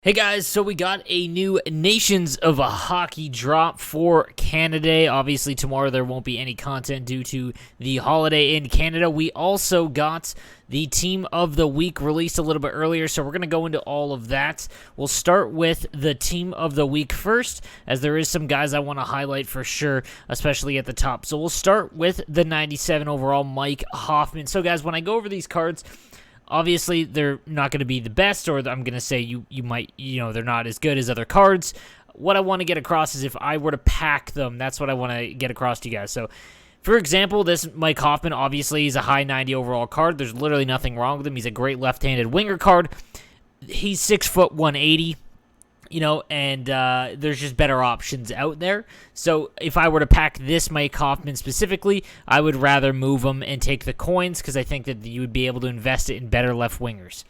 Hey guys, so we got a new Nations of Hockey drop for Canada. Obviously, tomorrow there won't be any content due to the holiday in Canada. We also got the Team of the Week released a little bit earlier, so we're going to go into all of that. We'll start with the Team of the Week first, as there is some guys I want to highlight for sure, especially at the top. So we'll start with the 97 overall, Mike Hoffman. So guys, when I go over these cards, obviously, they're not going to be the best, or I'm going to say you might, they're not as good as other cards. What I want to get across is if I were to pack them, that's what I want to get across to you guys. So, for example, this Mike Hoffman, obviously, he's a high 90 overall card. There's literally nothing wrong with him. He's a great left-handed winger card. He's 6'1", 180. And there's just better options out there. So if I were to pack this Mike Hoffman specifically, I would rather move him and take the coins because I think that you would be able to invest it in better left wingers.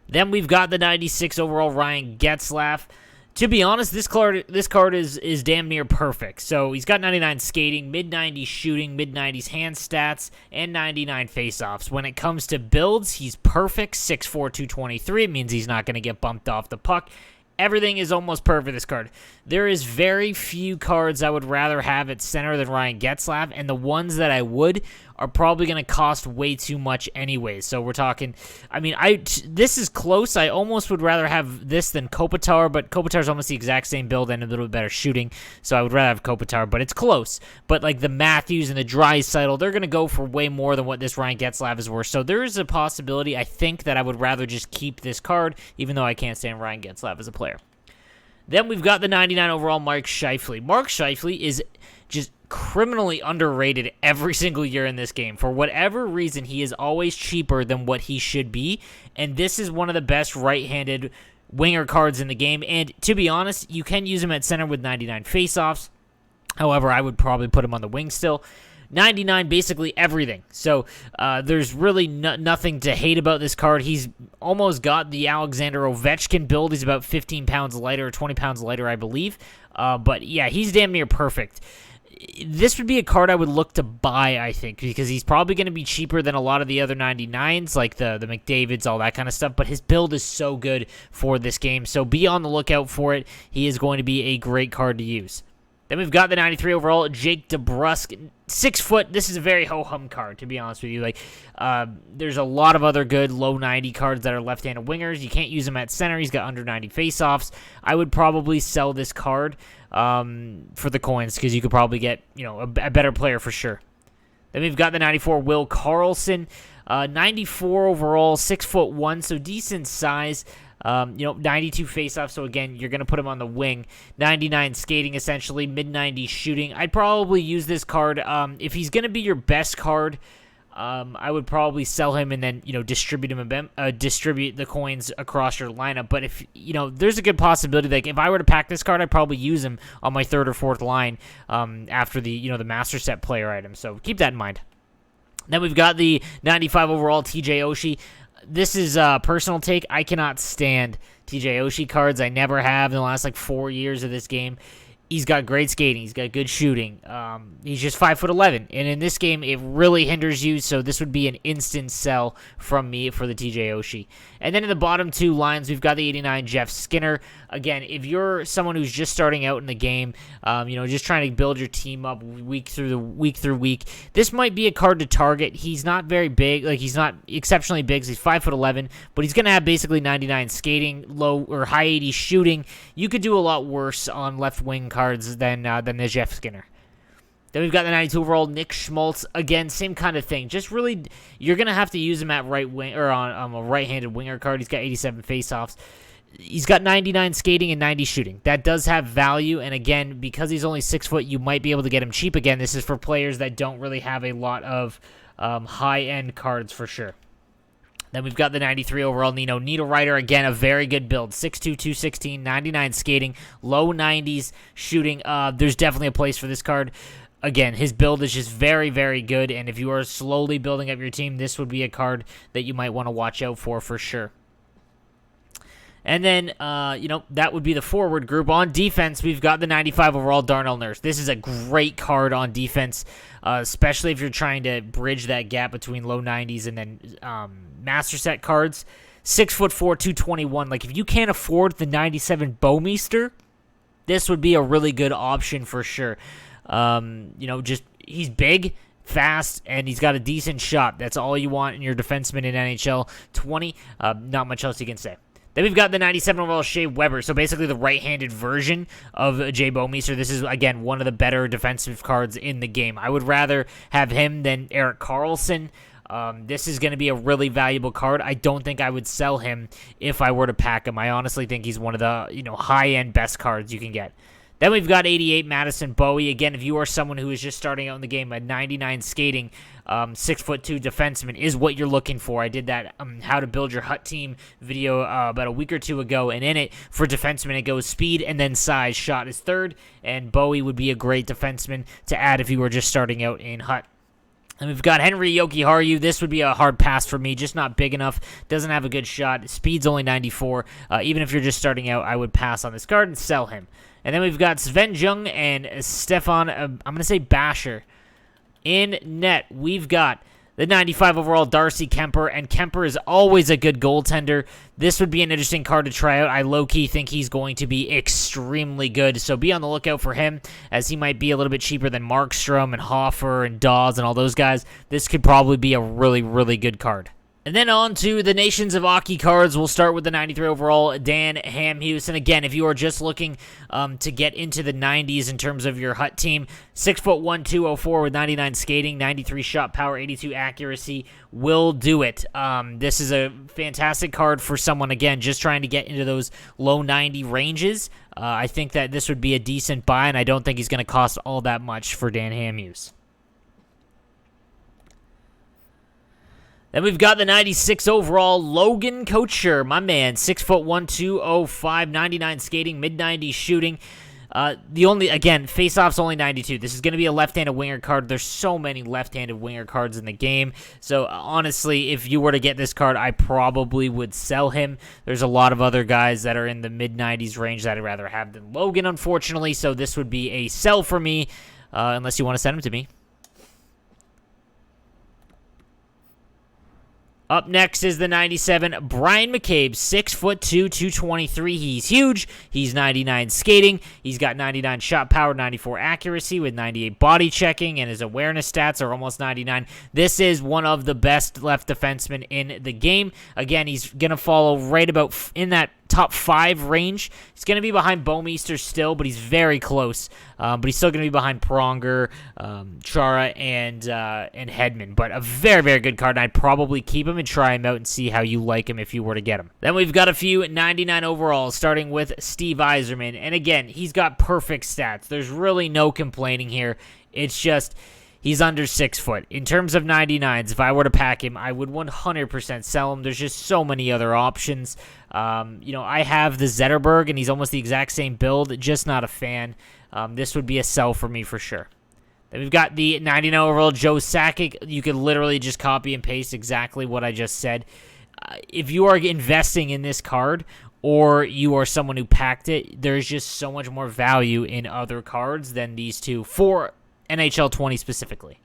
Then we've got the 96 overall Ryan Getzlaf. To be honest, this card is damn near perfect. So he's got 99 skating, mid-90s shooting, mid-90s hand stats, and 99 faceoffs. When it comes to builds, he's perfect, 6'4", 223. It means he's not going to get bumped off the puck. Everything is almost perfect, this card. There is very few cards I would rather have at center than Ryan Getzlaf, and the ones that I would are probably going to cost way too much anyway. So we're talking, this is close. I almost would rather have this than Kopitar, but Kopitar is almost the exact same build and a little bit better shooting, so I would rather have Kopitar, but it's close. But like the Matthews and the Draisaitl, they're going to go for way more than what this Ryan Getzlaf is worth. So there is a possibility, I think, that I would rather just keep this card, even though I can't stand Ryan Getzlaf as a player. Then we've got the 99 overall Mark Scheifele. Mark Scheifele is just criminally underrated every single year in this game. For whatever reason, he is always cheaper than what he should be, and this is one of the best right-handed winger cards in the game. And to be honest, you can use him at center with 99 faceoffs. However, I would probably put him on the wing still. 99, basically everything. So there's really nothing to hate about this card. He's almost got the Alexander Ovechkin build. He's about 15 pounds lighter, or 20 pounds lighter, I believe. But yeah, he's damn near perfect. This would be a card I would look to buy, I think, because he's probably going to be cheaper than a lot of the other 99s, like the McDavids, all that kind of stuff. But his build is so good for this game, so be on the lookout for it. He is going to be a great card to use. Then we've got the 93 overall, Jake DeBrusk, 6 foot. This is a very ho-hum card, to be honest with you. There's a lot of other good low 90 cards that are left-handed wingers. You can't use him at center. He's got under 90 faceoffs. I would probably sell this card for the coins because you could probably get a better player for sure. Then we've got the 94 Will Carlson, 94 overall, 6'1", so decent size. 92 faceoff, so again, you're going to put him on the wing. 99 skating, essentially, mid-90s shooting. I'd probably use this card. If he's going to be your best card, I would probably sell him and then, distribute him, distribute the coins across your lineup. But if, there's a good possibility, like, if I were to pack this card, I'd probably use him on my third or fourth line after the, the master set player item. So keep that in mind. Then we've got the 95 overall TJ Oshie. This is a personal take. I cannot stand TJ Oshie cards. I never have in the last 4 years of this game. He's got great skating. He's got good shooting. He's just 5'11", and in this game, it really hinders you. So this would be an instant sell from me for the TJ Oshie. And then in the bottom two lines, we've got the 89 Jeff Skinner. Again, if you're someone who's just starting out in the game, just trying to build your team up week through week, this might be a card to target. He's not very big. He's not exceptionally big. He's 5'11", but he's going to have basically 99 skating, low or high 80s shooting. You could do a lot worse on left wing cards than the Jeff Skinner. Then we've got the 92 overall Nick Schmultz. Again, same kind of thing. Just really, you're going to have to use him at right wing or on a right-handed winger card. He's got 87 faceoffs. He's got 99 skating and 90 shooting. That does have value, and again, because he's only 6 foot, you might be able to get him cheap again. This is for players that don't really have a lot of high-end cards for sure. Then we've got the 93 overall Nino Niederreiter. Again, a very good build. 6'2", 216, 99 skating, low 90s shooting. There's definitely a place for this card. Again, his build is just very, very good, and if you are slowly building up your team, this would be a card that you might want to watch out for sure. And then, that would be the forward group. On defense, we've got the 95 overall Darnell Nurse. This is a great card on defense, especially if you're trying to bridge that gap between low 90s and then master set cards. 6'4", 221. Like, if you can't afford the 97 Bowmeister, this would be a really good option for sure. Just he's big, fast, and he's got a decent shot. That's all you want in your defenseman in NHL 20. Not much else you can say. Then we've got the 97 overall Shea Weber, so basically the right-handed version of Jay Bowmeister. This is, again, one of the better defensive cards in the game. I would rather have him than Erik Carlson. This is going to be a really valuable card. I don't think I would sell him if I were to pack him. I honestly think he's one of the high-end best cards you can get. Then we've got 88 Madison Bowey. Again, if you are someone who is just starting out in the game, a 99 skating, 6'2" defenseman is what you're looking for. I did that how to build your Hut team video about a week or two ago, and in it, for defenseman, it goes speed and then size. Shot is third, and Bowey would be a great defenseman to add if you were just starting out in Hut. And we've got Henry Jokiharju. This would be a hard pass for me, just not big enough. Doesn't have a good shot. Speed's only 94. Even if you're just starting out, I would pass on this card and sell him. And then we've got Sven Jung and Stefan, I'm going to say Basher. In net, we've got the 95 overall Darcy Kemper, and Kemper is always a good goaltender. This would be an interesting card to try out. I low-key think he's going to be extremely good, so be on the lookout for him, as he might be a little bit cheaper than Markstrom and Hoffer and Dawes and all those guys. This could probably be a really, really good card. And then on to the Nations of Hockey cards. We'll start with the 93 overall Dan Hamhuis. And again, if you are just looking to get into the 90s in terms of your Hut team, 6'1", 204 with 99 skating, 93 shot power, 82 accuracy will do it. This is a fantastic card for someone, again, just trying to get into those low 90 ranges. I think that this would be a decent buy, and I don't think he's going to cost all that much for Dan Hamhuis. Then we've got the 96 overall Logan Couture, my man, 6'1", 205, 99 skating, mid-90s shooting. Face-off's only 92. This is going to be a left-handed winger card. There's so many left-handed winger cards in the game. So, honestly, if you were to get this card, I probably would sell him. There's a lot of other guys that are in the mid-90s range that I'd rather have than Logan, unfortunately. So, this would be a sell for me, unless you want to send him to me. Up next is the 97, Brian McCabe, 6'2", 223. He's huge. He's 99 skating. He's got 99 shot power, 94 accuracy with 98 body checking, and his awareness stats are almost 99. This is one of the best left defensemen in the game. Again, he's going to follow right about in that top 5 range. He's going to be behind Bowmeister still, but he's very close. But he's still going to be behind Pronger, Chara, and Hedman. But a very, very good card, and I'd probably keep him and try him out and see how you like him if you were to get him. Then we've got a few 99 overalls, starting with Steve Eiserman. And again, he's got perfect stats. There's really no complaining here. It's just he's under 6 foot. In terms of 99s, if I were to pack him, I would 100% sell him. There's just so many other options. I have the Zetterberg, and he's almost the exact same build, just not a fan. This would be a sell for me for sure. Then we've got the 99 overall Joe Sakic. You could literally just copy and paste exactly what I just said. If you are investing in this card, or you are someone who packed it, there's just so much more value in other cards than these two for NHL 20 specifically.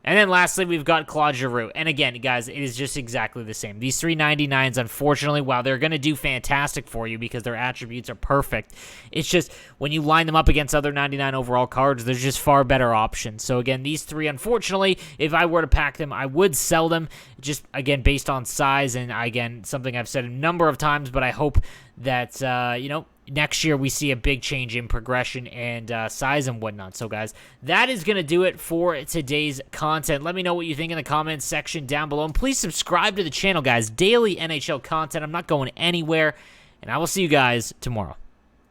And then lastly, we've got Claude Giroux. And again, guys, it is just exactly the same. These 399s, unfortunately, while they're going to do fantastic for you because their attributes are perfect, it's just when you line them up against other 99 overall cards, there's just far better options. So again, these three, unfortunately, if I were to pack them, I would sell them just, again, based on size. And again, something I've said a number of times, but I hope that, next year we see a big change in progression and size and whatnot. So guys, that is going to do it for today's content. Let me know what you think in the comments section down below, and please subscribe to the channel, guys. Daily NHL content. I'm not going anywhere, and I will see you guys tomorrow.